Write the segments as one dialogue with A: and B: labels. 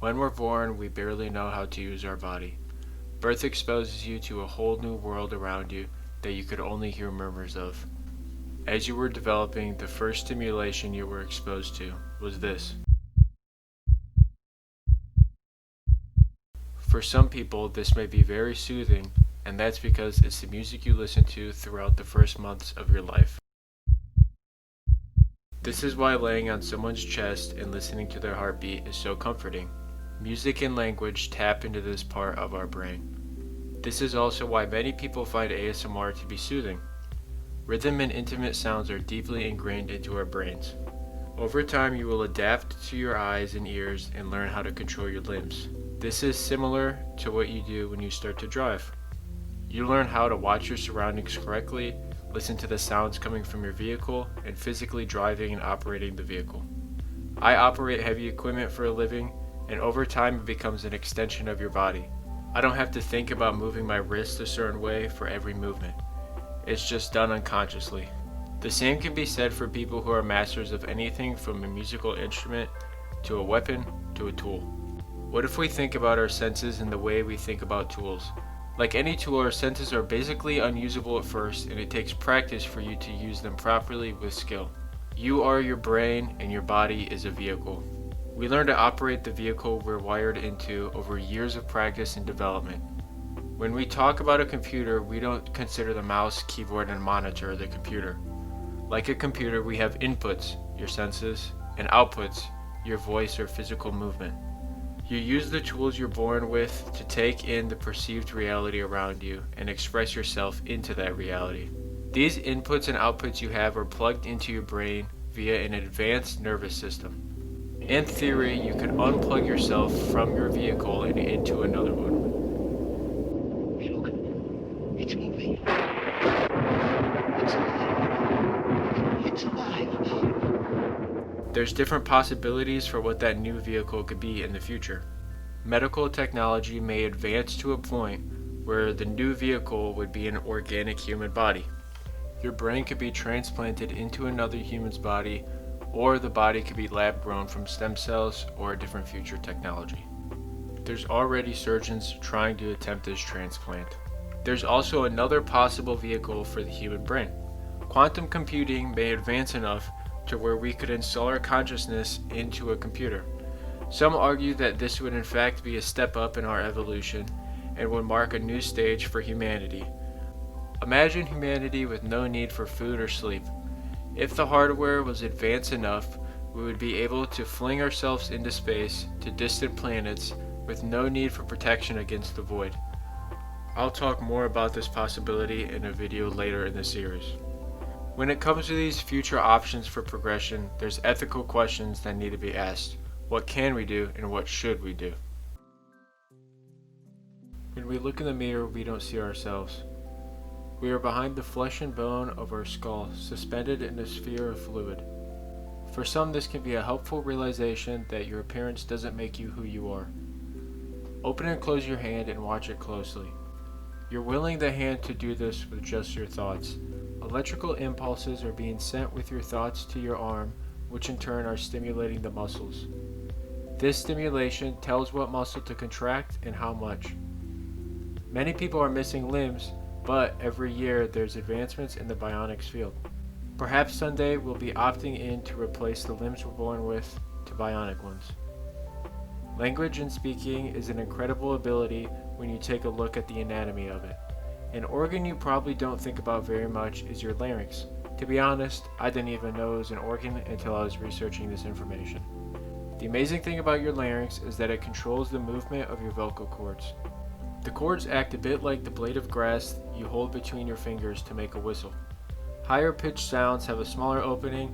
A: When we're born, we barely know how to use our body. Birth exposes you to a whole new world around you that you could only hear murmurs of. As you were developing, the first stimulation you were exposed to was this. For some people, this may be very soothing, and that's because it's the music you listen to throughout the first months of your life. This is why laying on someone's chest and listening to their heartbeat is so comforting. Music and language tap into this part of our brain. This is also why many people find ASMR to be soothing. Rhythm and intimate sounds are deeply ingrained into our brains. Over time, you will adapt to your eyes and ears and learn how to control your limbs. This is similar to what you do when you start to drive. You learn how to watch your surroundings correctly, listen to the sounds coming from your vehicle, and physically driving and operating the vehicle. I operate heavy equipment for a living, and over time it becomes an extension of your body. I don't have to think about moving my wrist a certain way for every movement. It's just done unconsciously. The same can be said for people who are masters of anything from a musical instrument to a weapon to a tool. What if we think about our senses in the way we think about tools? Like any tool, our senses are basically unusable at first, and it takes practice for you to use them properly with skill. You are your brain, and your body is a vehicle. We learn to operate the vehicle we're wired into over years of practice and development. When we talk about a computer, we don't consider the mouse, keyboard, and monitor of the computer. Like a computer, we have inputs, your senses, and outputs, your voice or physical movement. You use the tools you're born with to take in the perceived reality around you and express yourself into that reality. These inputs and outputs you have are plugged into your brain via an advanced nervous system. In theory, you could unplug yourself from your vehicle and into another one.
B: Look, it's moving. It's alive. It's alive.
A: There's different possibilities for what that new vehicle could be in the future. Medical technology may advance to a point where the new vehicle would be an organic human body. Your brain could be transplanted into another human's body, or the body could be lab grown from stem cells or a different future technology. There's already surgeons trying to attempt this transplant. There's also another possible vehicle for the human brain. Quantum computing may advance enough to where we could install our consciousness into a computer. Some argue that this would in fact be a step up in our evolution and would mark a new stage for humanity. Imagine humanity with no need for food or sleep. If the hardware was advanced enough, we would be able to fling ourselves into space to distant planets with no need for protection against the void. I'll talk more about this possibility in a video later in the series. When it comes to these future options for progression, there's ethical questions that need to be asked. What can we do and what should we do? When we look in the mirror, we don't see ourselves. We are behind the flesh and bone of our skull, suspended in a sphere of fluid. For some, this can be a helpful realization that your appearance doesn't make you who you are. Open and close your hand and watch it closely. You're willing the hand to do this with just your thoughts. Electrical impulses are being sent with your thoughts to your arm, which in turn are stimulating the muscles. This stimulation tells what muscle to contract and how much. Many people are missing limbs, but every year there's advancements in the bionics field. Perhaps someday we'll be opting in to replace the limbs we're born with to bionic ones. Language and speaking is an incredible ability when you take a look at the anatomy of it. An organ you probably don't think about very much is your larynx. To be honest, I didn't even know it was an organ until I was researching this information. The amazing thing about your larynx is that it controls the movement of your vocal cords. The cords act a bit like the blade of grass you hold between your fingers to make a whistle. Higher pitched sounds have a smaller opening,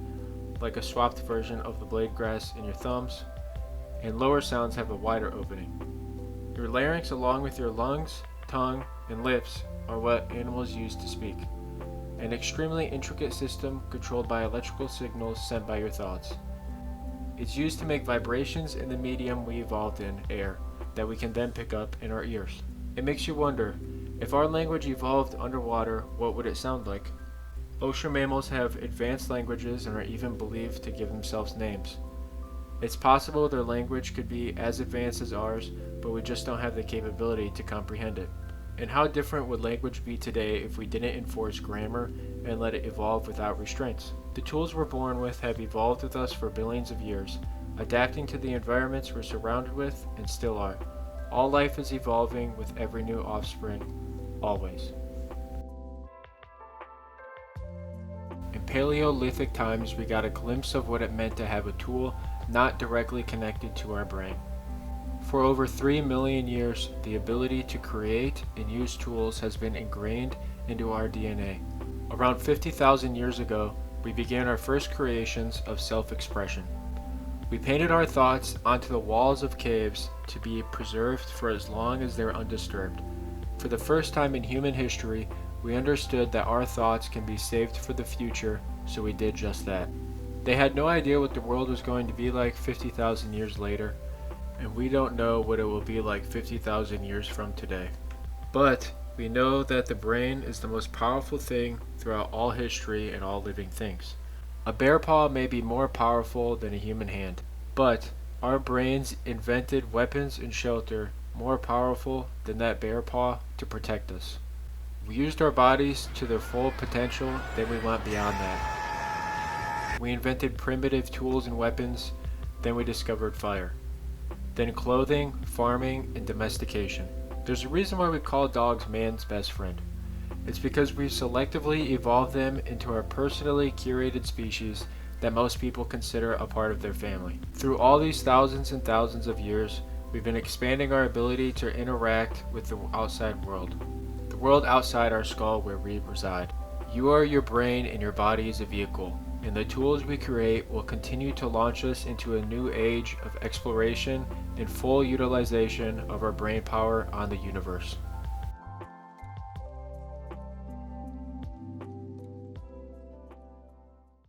A: like a swapped version of the blade grass in your thumbs, and lower sounds have a wider opening. Your larynx, along with your lungs, tongue, and lips, are what animals use to speak. An extremely intricate system controlled by electrical signals sent by your thoughts. It's used to make vibrations in the medium we evolved in, air, that we can then pick up in our ears. It makes you wonder, if our language evolved underwater, what would it sound like? Ocean mammals have advanced languages and are even believed to give themselves names. It's possible their language could be as advanced as ours, but we just don't have the capability to comprehend it. And how different would language be today if we didn't enforce grammar and let it evolve without restraints? The tools we're born with have evolved with us for billions of years, adapting to the environments we're surrounded with and still are. All life is evolving with every new offspring, always. In Paleolithic times, we got a glimpse of what it meant to have a tool not directly connected to our brain. For over 3 million years, the ability to create and use tools has been ingrained into our DNA. Around 50,000 years ago, we began our first creations of self-expression. We painted our thoughts onto the walls of caves to be preserved for as long as they're undisturbed. For the first time in human history, we understood that our thoughts can be saved for the future, so we did just that. They had no idea what the world was going to be like 50,000 years later, and we don't know what it will be like 50,000 years from today. But we know that the brain is the most powerful thing throughout all history and all living things. A bear paw may be more powerful than a human hand, but our brains invented weapons and shelter more powerful than that bear paw to protect us. We used our bodies to their full potential, then we went beyond that. We invented primitive tools and weapons, then we discovered fire. Then clothing, farming, and domestication. There's a reason why we call dogs man's best friend. It's because we selectively evolved them into our personally curated species that most people consider a part of their family. Through all these thousands and thousands of years, we've been expanding our ability to interact with the outside world. The world outside our skull where we reside. You are your brain and your body is a vehicle, and the tools we create will continue to launch us into a new age of exploration and full utilization of our brain power on the universe.